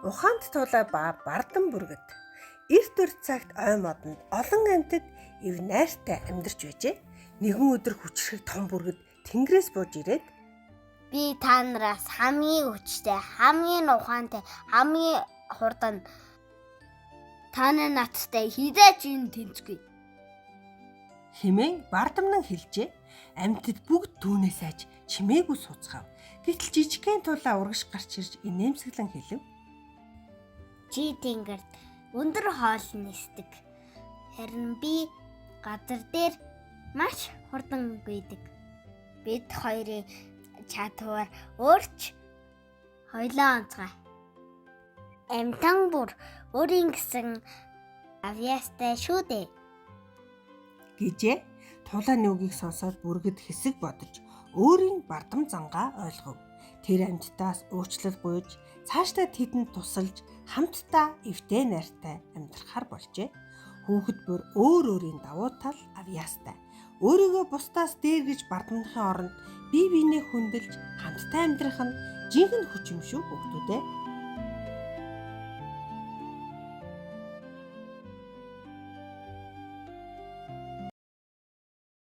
Ухаанд тулаа ба бардан бүргэд эрт үр цагт ой модонд олон амьтад ив найртай амьдарч байжээ. Нэгэн өдөр хүчрэх том бүргэд тэнгэрээс бууж ирээд би та нараас хамгийн хүчтэй, хамгийн ухаантай, хамгийн хурдан таны надтай хизээч юм тэнцгүй хэмээн бардамнан хэлжээ. Амьтад бүгд түүнээс айж чимээгүй сууцгаав. Гэтэл жижигхэн тулаа урагш гарч ирж инээмсэглэн хэлв. чи тэнгэрт өндөр хоол нисдэг. Харин би газар дээр маш хурдан гүйдэг. Бид хоёрын чадвар өөрч хоёлоо онцгой. Амтан бүр өөрийн гэсэн авьяастай шүү дээ. Гэжээ. Тулааны үгийг сонсоод бүргэд хэсэг бодож өөрийн бардам зангаа ойлгов. Тэр амьтдаас уучлал гуйж цаашдаа тэдэнд тусалж хамтдаа эвтэй найртай амьдрахаар болжээ. Хүүхэд бүр өөр өөрийн давуу тал авьяастай. Өөрийгөө бусдаас дээр гэж бардамнахын оронд бие биенээ хүндэлж хамтдаа амьдрах нь жинхэнэ хүч юм шүү хүүхдүүдээ.